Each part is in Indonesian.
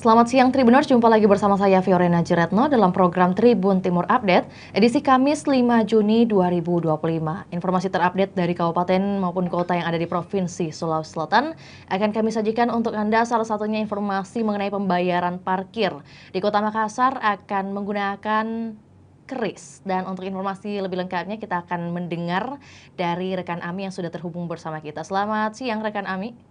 Selamat siang Tribuners, jumpa lagi bersama saya Fiorena Jiretno dalam program Tribun Timur Update, edisi Kamis 5 Juni 2025. Informasi terupdate dari kabupaten maupun kota yang ada di Provinsi Sulawesi Selatan akan kami sajikan untuk Anda. Salah satunya informasi mengenai pembayaran parkir. Di Kota Makassar akan menggunakan keris. Dan untuk informasi lebih lengkapnya kita akan mendengar dari rekan Ami yang sudah terhubung bersama kita. Selamat siang rekan Ami.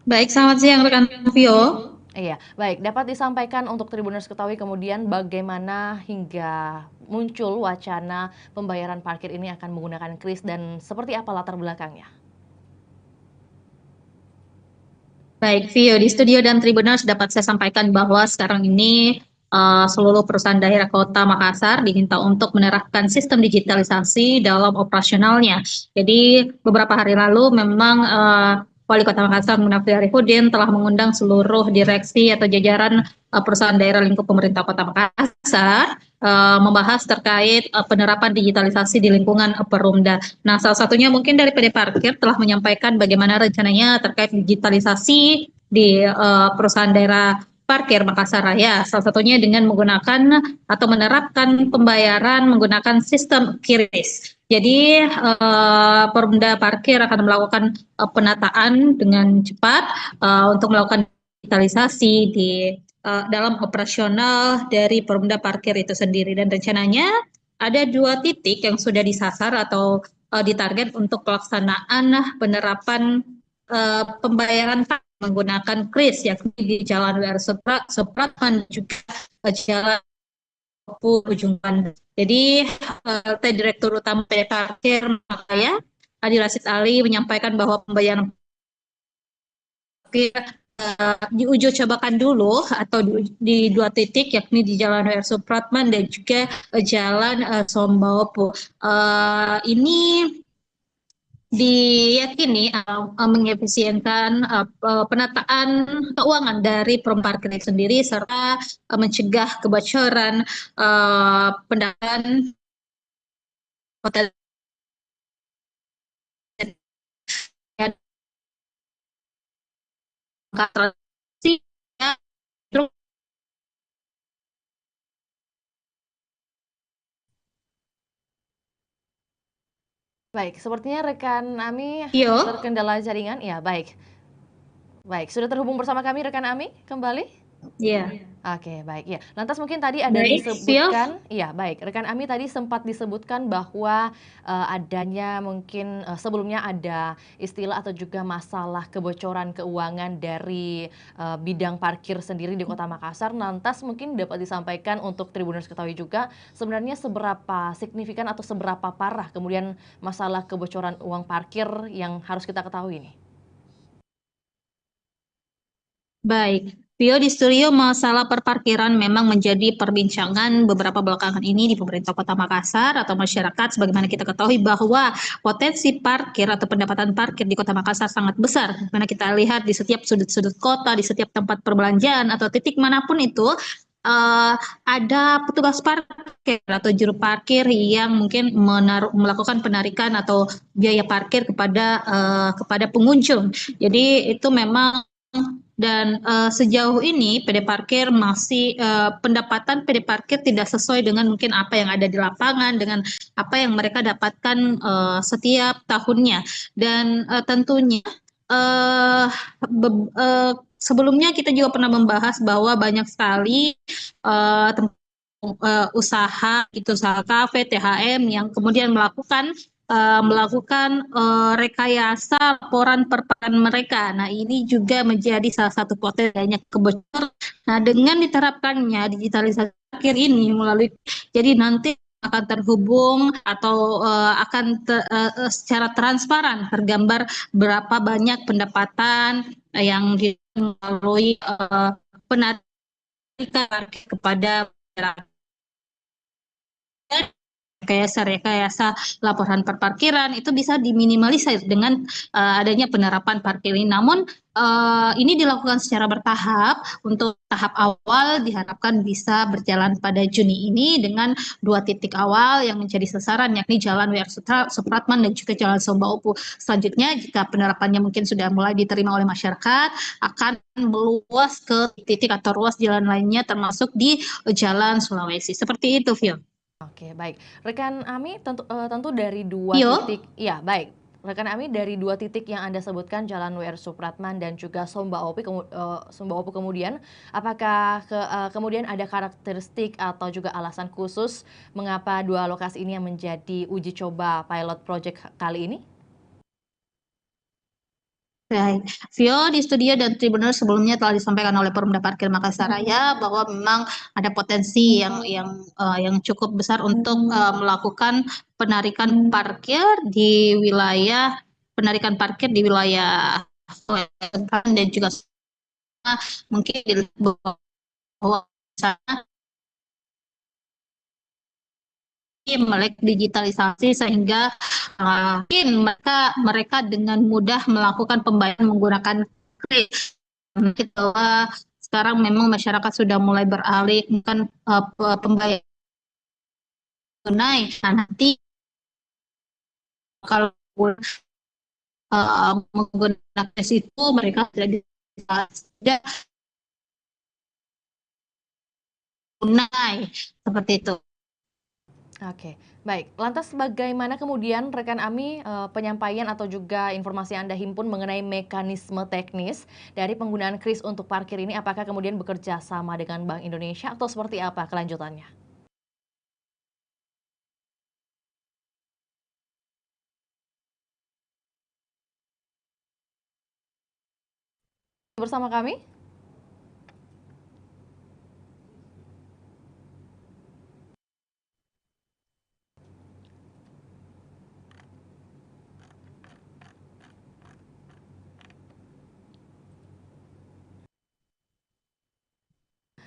Baik, selamat siang rekan Vio. Iya, baik. Dapat disampaikan untuk Tribuners ketahui kemudian bagaimana hingga muncul wacana pembayaran parkir ini akan menggunakan kris dan seperti apa latar belakangnya? Baik, Vio di studio dan Tribuners dapat saya sampaikan bahwa sekarang ini seluruh perusahaan daerah Kota Makassar diminta untuk menerapkan sistem digitalisasi dalam operasionalnya. Jadi beberapa hari lalu memang Wali Kota Makassar Munafri Arifudin telah mengundang seluruh direksi atau jajaran perusahaan daerah lingkup pemerintah Kota Makassar membahas terkait penerapan digitalisasi di lingkungan Perumda. Nah, salah satunya mungkin dari PD Parkir telah menyampaikan bagaimana rencananya terkait digitalisasi di perusahaan daerah parkir Makassar Raya. Salah satunya dengan menggunakan atau menerapkan pembayaran menggunakan sistem QRIS. Jadi Perumda Parkir akan melakukan penataan dengan cepat untuk melakukan digitalisasi di dalam operasional dari Perumda Parkir itu sendiri. Dan rencananya ada 2 titik yang sudah disasar atau ditarget untuk pelaksanaan penerapan pembayaran menggunakan kris yakni di Jalan WR Supratman juga Jalan Ujung Pandang. Jadi Direktur Utama PD Parkir Makaya Adi Rasid Ali menyampaikan bahwa pembayaran diuji cobakan dulu atau di 2 titik yakni di Jalan WR Supratman dan juga Jalan Sombaopo. Ini diyakini mengefisienkan penataan keuangan dari perumparkir sendiri serta mencegah kebocoran pendanaan hotel transaksi. Baik, sepertinya rekan Ami Yo, terkendala jaringan. Ya, baik. Baik, sudah terhubung bersama kami rekan Ami kembali? ya, Oke, baik. Ya, lantas mungkin tadi ada baik, Vio. disebutkan, iya baik, rekan Ami tadi sempat disebutkan bahwa adanya mungkin sebelumnya ada istilah atau juga masalah kebocoran keuangan dari bidang parkir sendiri di Kota Makassar. Lantas mungkin dapat disampaikan untuk Tribuners ketahui juga sebenarnya seberapa signifikan atau seberapa parah kemudian masalah kebocoran uang parkir yang harus kita ketahui ini. Baik, Vio di studio masalah perparkiran memang menjadi perbincangan beberapa belakangan ini di pemerintah Kota Makassar atau masyarakat. Sebagaimana kita ketahui bahwa potensi parkir atau pendapatan parkir di Kota Makassar sangat besar. Karena kita lihat di setiap sudut-sudut kota, di setiap tempat perbelanjaan atau titik manapun itu eh, ada petugas parkir atau juru parkir yang mungkin melakukan penarikan atau biaya parkir kepada pengunjung. Jadi itu memang dan sejauh ini PD Parkir masih pendapatan PD Parkir tidak sesuai dengan mungkin apa yang ada di lapangan, dengan apa yang mereka dapatkan setiap tahunnya. Dan tentunya eh, sebelumnya kita juga pernah membahas bahwa banyak sekali usaha itu usaha kafe THM yang kemudian rekayasa laporan perpajakan mereka. Nah, ini juga menjadi salah satu potensi kebocoran. Nah, dengan diterapkannya digitalisasi akhir ini melalui jadi nanti akan terhubung atau secara transparan tergambar berapa banyak pendapatan yang melalui penarikan kepada masyarakat. rekayasa laporan perparkiran itu bisa diminimalisir dengan adanya penerapan parkir ini. Namun ini dilakukan secara bertahap. Untuk tahap awal diharapkan bisa berjalan pada Juni ini dengan 2 titik awal yang menjadi sasaran, yakni Jalan W.R. Supratman dan juga Jalan Somba Opu. Selanjutnya, jika penerapannya mungkin sudah mulai diterima oleh masyarakat, akan meluas ke titik atau ruas jalan lainnya, termasuk di Jalan Sulawesi. Seperti itu, Phil. Oke, baik. Rekan Ami, tentu dari dua Yo. titik, ya baik. Rekan Ami, dari 2 titik yang Anda sebutkan, Jalan W.R. Supratman dan juga Somba Opu kemudian, apakah kemudian ada karakteristik atau juga alasan khusus mengapa 2 lokasi ini yang menjadi uji coba pilot project kali ini? Baik, Vio di studio dan Tribunal sebelumnya telah disampaikan oleh Perumda Parkir Makassar Raya bahwa memang ada potensi yang cukup besar untuk melakukan penarikan parkir di wilayah selatan dan juga mungkin di bawah sana melek digitalisasi sehingga mungkin mereka dengan mudah melakukan pembayaran menggunakan kris. Kita bahwa sekarang memang masyarakat sudah mulai beralih melakukan pembayaran tunai. Nah, nanti kalau menggunakan kris itu mereka tidak tunai seperti itu. Oke, baik. Lantas bagaimana kemudian rekan Ami penyampaian atau juga informasi Anda himpun mengenai mekanisme teknis dari penggunaan kris untuk parkir ini? Apakah kemudian bekerja sama dengan Bank Indonesia atau seperti apa kelanjutannya? Bersama kami?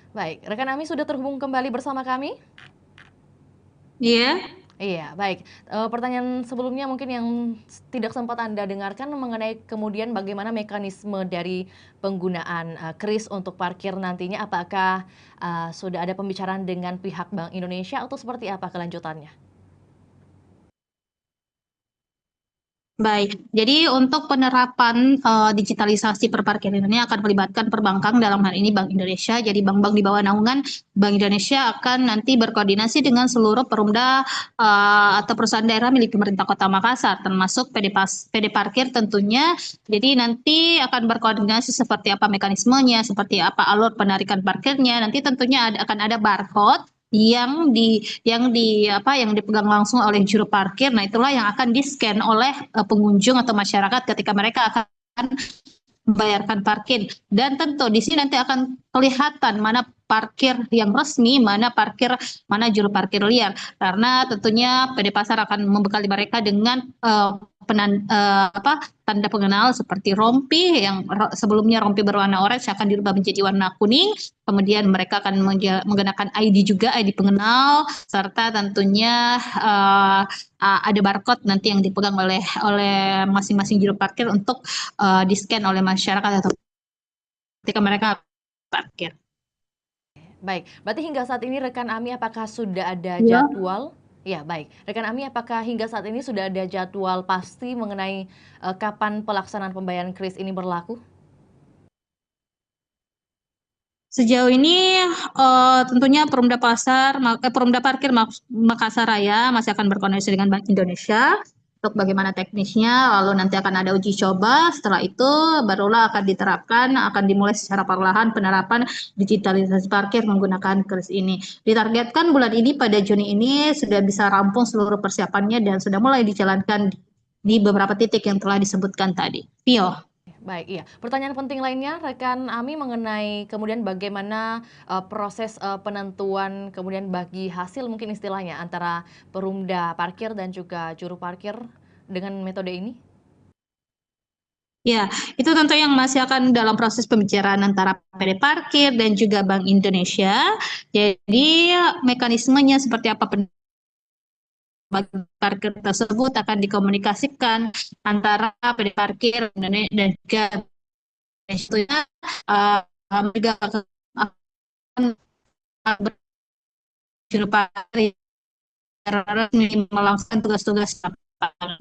Baik, rekan Ami sudah terhubung kembali bersama kami? Iya. Iya, baik. Pertanyaan sebelumnya mungkin yang tidak sempat Anda dengarkan mengenai kemudian bagaimana mekanisme dari penggunaan kris untuk parkir nantinya, apakah sudah ada pembicaraan dengan pihak Bank Indonesia atau seperti apa kelanjutannya? Baik, jadi untuk penerapan digitalisasi perparkiran ini akan melibatkan perbankan, dalam hal ini Bank Indonesia. Jadi bank-bank di bawah naungan Bank Indonesia akan nanti berkoordinasi dengan seluruh perumda atau perusahaan daerah milik pemerintah Kota Makassar, termasuk PD Parkir tentunya. Jadi nanti akan berkoordinasi seperti apa mekanismenya, seperti apa alur penarikan parkirnya. Nanti tentunya akan ada barcode yang dipegang langsung oleh juru parkir. Nah, itulah yang akan di-scan oleh pengunjung atau masyarakat ketika mereka akan membayarkan parkir. Dan tentu di sini nanti akan kelihatan mana parkir yang resmi, mana juru parkir liar. Karena tentunya PD Pasar akan membekali mereka dengan tanda pengenal seperti rompi yang sebelumnya rompi berwarna orange akan dirubah menjadi warna kuning. Kemudian mereka akan menggunakan ID juga, ID pengenal, serta tentunya ada barcode nanti yang dipegang oleh masing-masing juru parkir untuk di-scan oleh masyarakat atau ketika mereka parkir. Baik, berarti hingga saat ini rekan Ami apakah sudah ada Ya. jadwal? Ya, baik. Rekan Ami apakah hingga saat ini sudah ada jadwal pasti mengenai kapan pelaksanaan pembayaran kris ini berlaku? Sejauh ini tentunya Perumda Parkir Makassar Raya masih akan berkoordinasi dengan Bank Indonesia untuk bagaimana teknisnya, lalu nanti akan ada uji coba, setelah itu barulah akan dimulai secara perlahan penerapan digitalisasi parkir menggunakan kris ini. Ditargetkan bulan ini pada Juni ini sudah bisa rampung seluruh persiapannya dan sudah mulai dijalankan di beberapa titik yang telah disebutkan tadi. Pio. Baik, iya. Pertanyaan penting lainnya, rekan Ami mengenai kemudian bagaimana proses penentuan kemudian bagi hasil mungkin istilahnya antara perumda parkir dan juga juru parkir dengan metode ini? Ya, itu tentu yang masih akan dalam proses pembicaraan antara PD Parkir dan juga Bank Indonesia. Jadi mekanismenya seperti apa bagi parkir tersebut akan dikomunikasikan antara PD parkir dan juga tentunya juga akan juru parkir resmi melakukan tugas-tugas lapangan.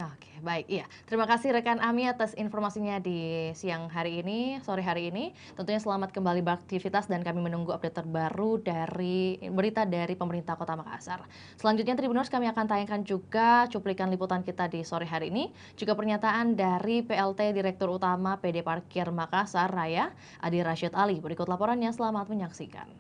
Oke, baik. Iya, terima kasih rekan Ami atas informasinya di siang hari ini, sore hari ini. Tentunya selamat kembali beraktivitas dan kami menunggu update terbaru dari berita dari pemerintah Kota Makassar. Selanjutnya Tribuners kami akan tayangkan juga cuplikan liputan kita di sore hari ini, juga pernyataan dari PLT Direktur Utama PD Parkir Makassar Raya, Adi Rashid Ali. Berikut laporannya, selamat menyaksikan.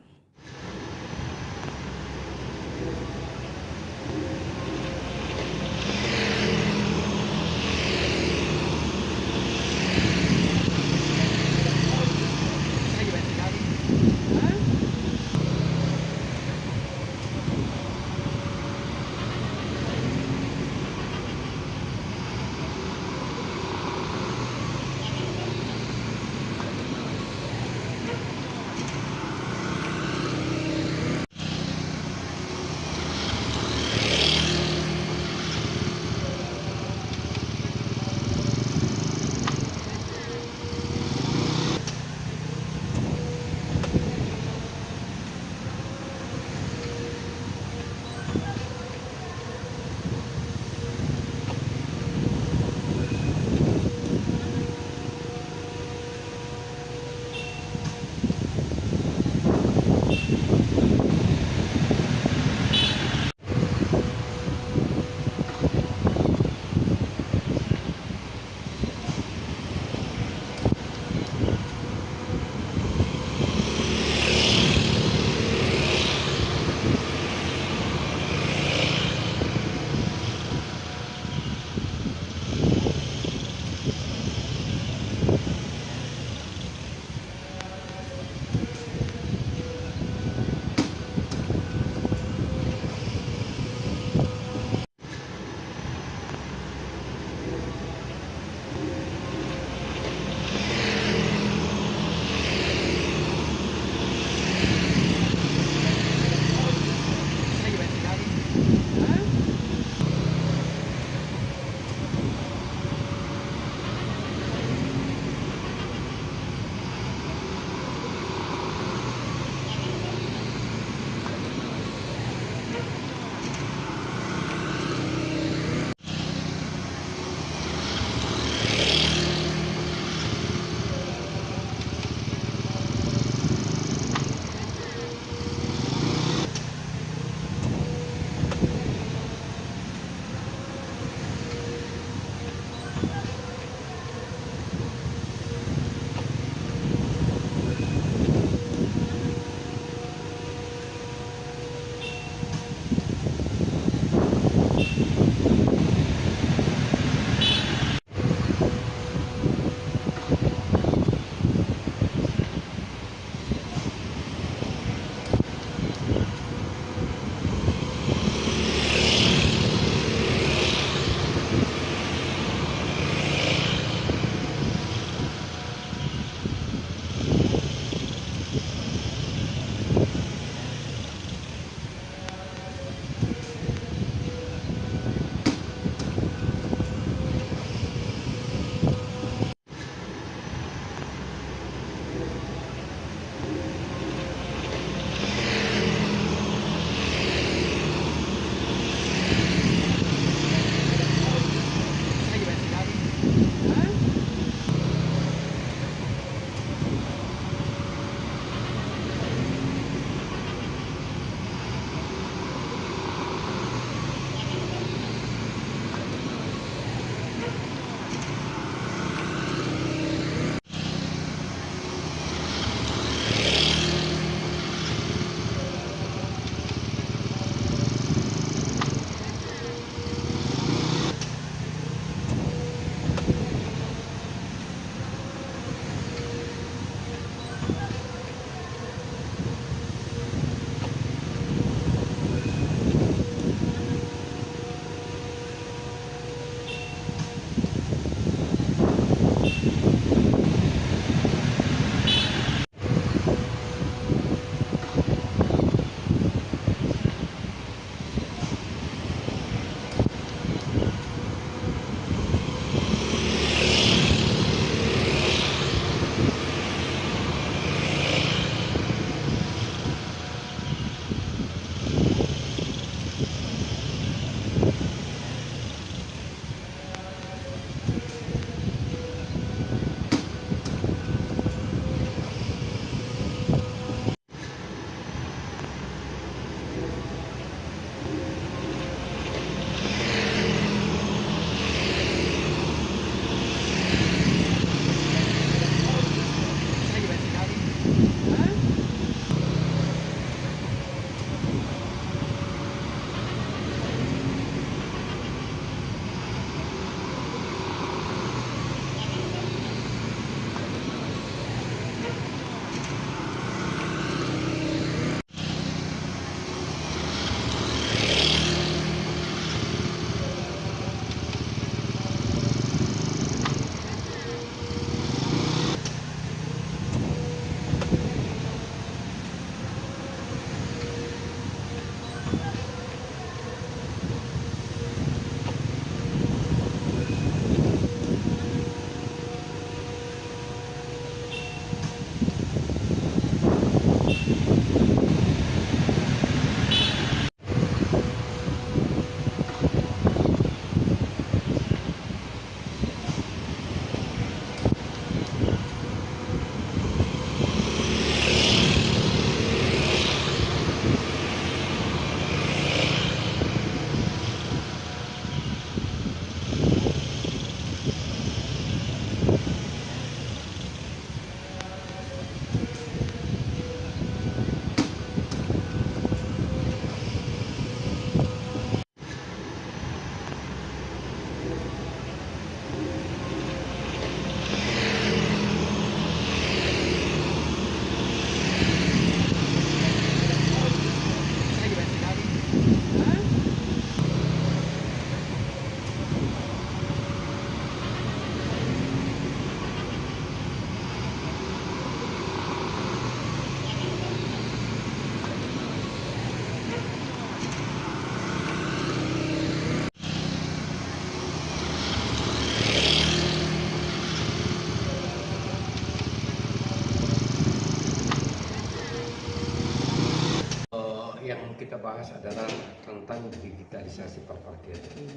Yang kita bahas adalah tentang digitalisasi perparkiran,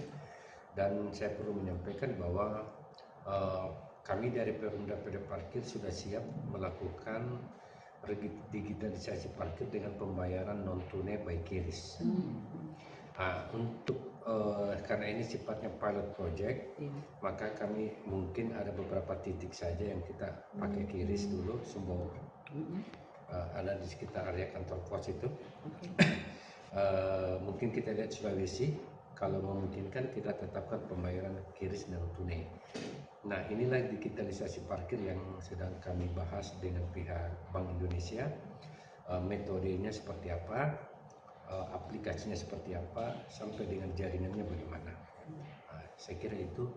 dan saya perlu menyampaikan bahwa kami dari Perumda PD Parkir sudah siap melakukan digitalisasi parkir dengan pembayaran non tunai by QRIS. Untuk karena ini sifatnya pilot project, maka kami mungkin ada beberapa titik saja yang kita pakai QRIS dulu, semua ada di sekitar area kantor pos itu. Mungkin kita lihat Sulawesi, kalau memungkinkan kita tetapkan pembayaran QRIS non tunai. Nah, inilah digitalisasi parkir yang sedang kami bahas dengan pihak Bank Indonesia. Metodenya seperti apa, aplikasinya seperti apa, sampai dengan jaringannya bagaimana. Saya kira itu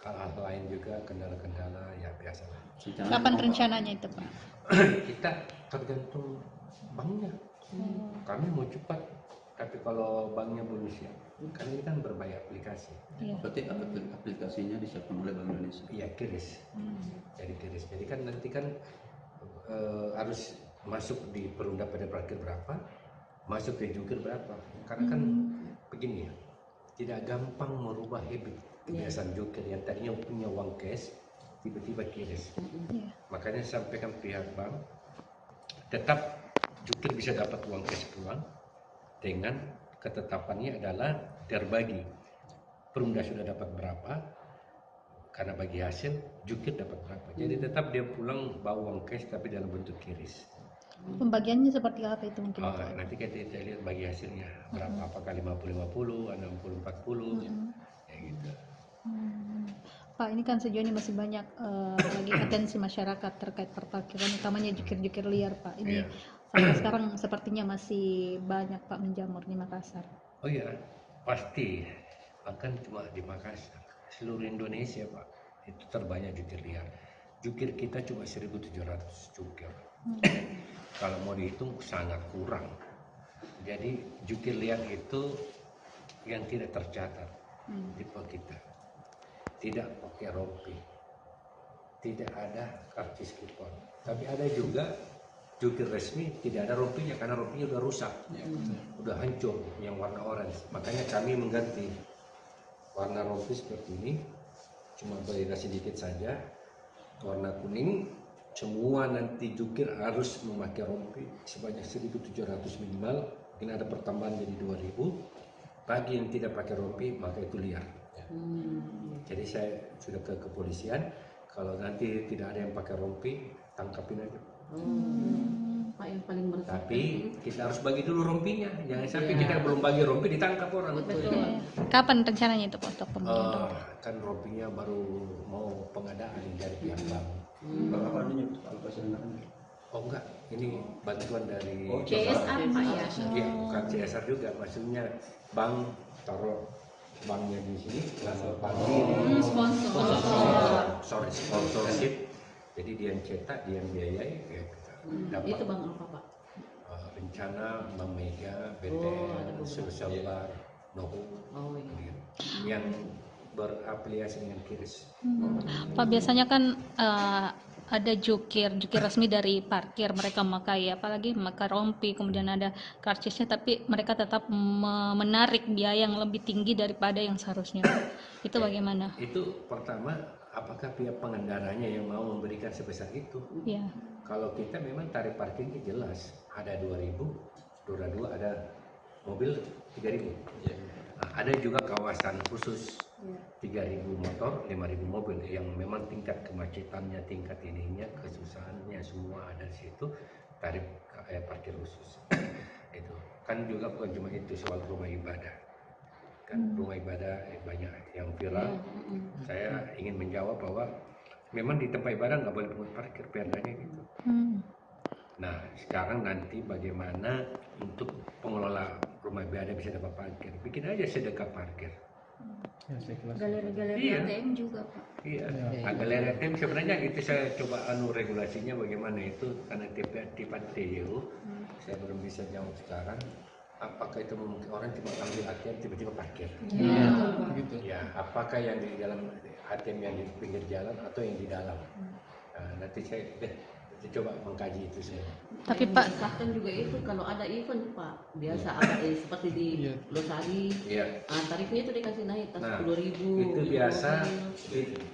hal-hal lain juga, kendala-kendala ya biasalah. Kapan rencananya itu, Pak? Kita tergantung banknya. Kami mau cepat, tapi kalau banknya belum siap, karena ini kan berbayar aplikasi. Berarti aplikasinya disiapkan oleh Bank Indonesia? Iya, QRIS. Jadi QRIS. Jadi kan nanti kan harus masuk di Perumda PD Parkir berapa, masuk di jukir berapa. Karena kan begini ya, tidak gampang merubah habit kebiasaan jukir yang tadinya punya uang cash, tiba-tiba QRIS. Makanya sampaikan pihak bank, tetap jukir bisa dapat uang cash pulang dengan ketetapannya adalah terbagi. Perumda sudah dapat berapa, karena bagi hasil jukir dapat berapa. Jadi tetap dia pulang bawa uang cash tapi dalam bentuk QRIS. Pembagiannya seperti apa itu mungkin? Nanti kita lihat bagi hasilnya berapa, apakah 50-50, 60-40, ya gitu. Pak, ini kan sejauh ini masih banyak lagi atensi masyarakat terkait perparkiran, utamanya jukir-jukir liar, Pak. Ini sampai sekarang sepertinya masih banyak, Pak, menjamur di Makassar. Oh iya, pasti. Bahkan cuma di Makassar, seluruh Indonesia, Pak, itu terbanyak jukir liar. Jukir kita cuma 1.700 jukir. Kalau mau dihitung sangat kurang. Jadi jukir liar itu yang tidak tercatat di kita. Tidak pakai rompi, tidak ada karcis kupon. Tapi ada juga jukir resmi tidak ada rompinya karena rompinya udah rusak, udah hancur, yang warna orange. Makanya kami mengganti warna rompi seperti ini, cuma berbeda sedikit saja. Warna kuning, semua nanti jukir harus memakai rompi sebanyak 1.700 minimal. Mungkin ada pertambahan jadi 2.000. Bagi yang tidak pakai rompi maka itu liar. Jadi saya sudah ke kepolisian, kalau nanti tidak ada yang pakai rompi, tangkapin aja. Pak, yang paling meresahkan. Tapi kita harus bagi dulu rompinya, jangan sampai kita belum bagi rompi ditangkap orang. Betul. Kapan rencananya itu, Pak, untuk pembagian? Kan rompinya baru mau pengadaan dari pihak bank. Apa adanya alokasi dana? Oh enggak, ini bantuan dari CSR, Pak, ya? Iya, bukan CSR juga, maksudnya bank taruh banknya di sini, lalu bank ini sponsorship, jadi dia yang cetak, dia yang biayai, ya kita dapat. Itu Bang apa, Pak? Rencana Bank Mega, BTN, Sulselbar, Noho, yang berafiliasi dengan QRIS. Pak, biasanya kan ada jukir resmi dari parkir, mereka memakai apalagi memakai rompi, kemudian ada karcisnya, tapi mereka tetap menarik biaya yang lebih tinggi daripada yang seharusnya. Itu bagaimana? Itu pertama, apakah pihak pengendaranya yang mau memberikan sebesar itu? Ya. Kalau kita memang tarif parkirnya jelas, ada 2.000, roda 2 ada mobil 3.000. Nah, ada juga kawasan khusus 3.000 motor, 5.000 mobil yang memang tingkat kemacetannya, tingkat ininya, kesusahannya semua ada di situ, tarif parkir khusus. Itu kan juga bukan cuma itu, soal rumah ibadah. Kan rumah ibadah banyak yang viral. Saya ingin menjawab bahwa memang di tempat ibadah nggak boleh pungut parkir, perdanya gitu. Nah, sekarang nanti bagaimana untuk pengelola rumah ibadah bisa dapat parkir? Bikin aja sedekah parkir. Galeri Iya. ATM juga Pak. Iya, galeri ATM sebenarnya itu saya coba regulasinya bagaimana itu, karena tipe TU saya belum bisa jawab sekarang. Apakah itu mungkin orang cuma ambil ATM tiba-tiba parkir? Gitu. Ya, apakah yang di dalam ATM yang di pinggir jalan atau yang di dalam? Nah, nanti saya coba mengkaji itu saya. Tapi Yang Pak, disahkan juga itu kalau ada event Pak, biasa ada seperti di Losari, Iya. tarifnya itu dikasih naik tas Nah, 10.000. itu biasa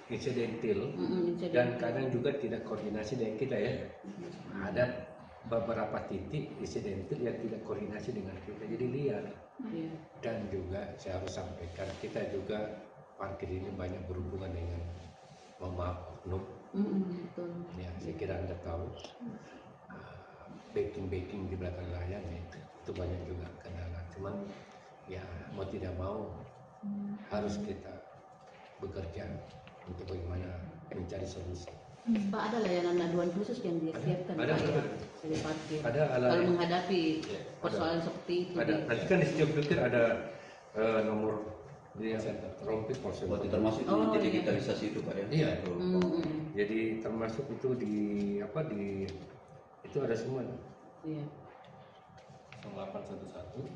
insidentil insidentil. dan kadang juga tidak koordinasi dengan kita ya. Ada beberapa titik insidentil yang tidak koordinasi dengan kita, jadi liar. Iya. Dan juga saya harus sampaikan, kita juga parkir ini banyak berhubungan dengan oknum. Betul. Ya, saya kira Anda tahu backing di belakang layar itu banyak juga kendala. Cuman ya mau tidak mau harus kita bekerja untuk bagaimana mencari solusi. Pak, ada layanan aduan khusus yang disiapkan Ada, Pak ya, ada. dari parkir. Ada Kalau menghadapi Ya, persoalan seperti itu. Ada. Nanti kan di setiap parkir ada nomor dia rompi polsek. Berarti termasuk itu Oh, di iya. digitalisasi itu Pak ya? Iya. Jadi Jadi termasuk itu di itu ada semua. Iya. 0811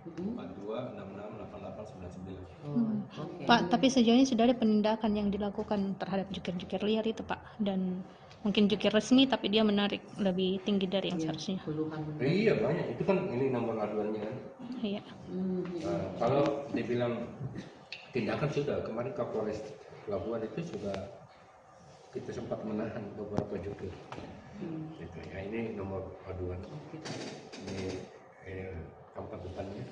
42 66 88 99. Oke. Pak, tapi sejauh ini sudah ada penindakan yang dilakukan terhadap jukir-jukir liar itu Pak, dan mungkin jukir resmi tapi dia menarik lebih tinggi dari yang seharusnya. Puluhan. Iya banyak. Itu kan ini nomor aduannya kan. Iya. Nah, kalau dibilang tindakan sudah, kemarin Kapolres Pelabuhan itu sudah kita sempat menahan beberapa jukir. Gitu. Ya, ini nomor aduan. Ini tempat depannya.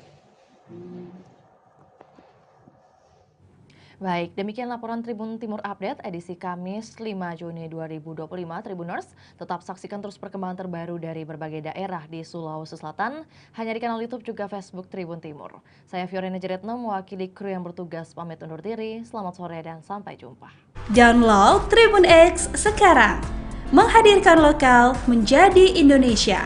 Baik, demikian laporan Tribun Timur Update edisi Kamis 5 Juni 2025. Tribuners, tetap saksikan terus perkembangan terbaru dari berbagai daerah di Sulawesi Selatan, hanya di kanal YouTube juga Facebook Tribun Timur. Saya Fiorena Jeretno, mewakili kru yang bertugas pamit undur diri. Selamat sore dan sampai jumpa. Download Tribun X sekarang, menghadirkan lokal menjadi Indonesia.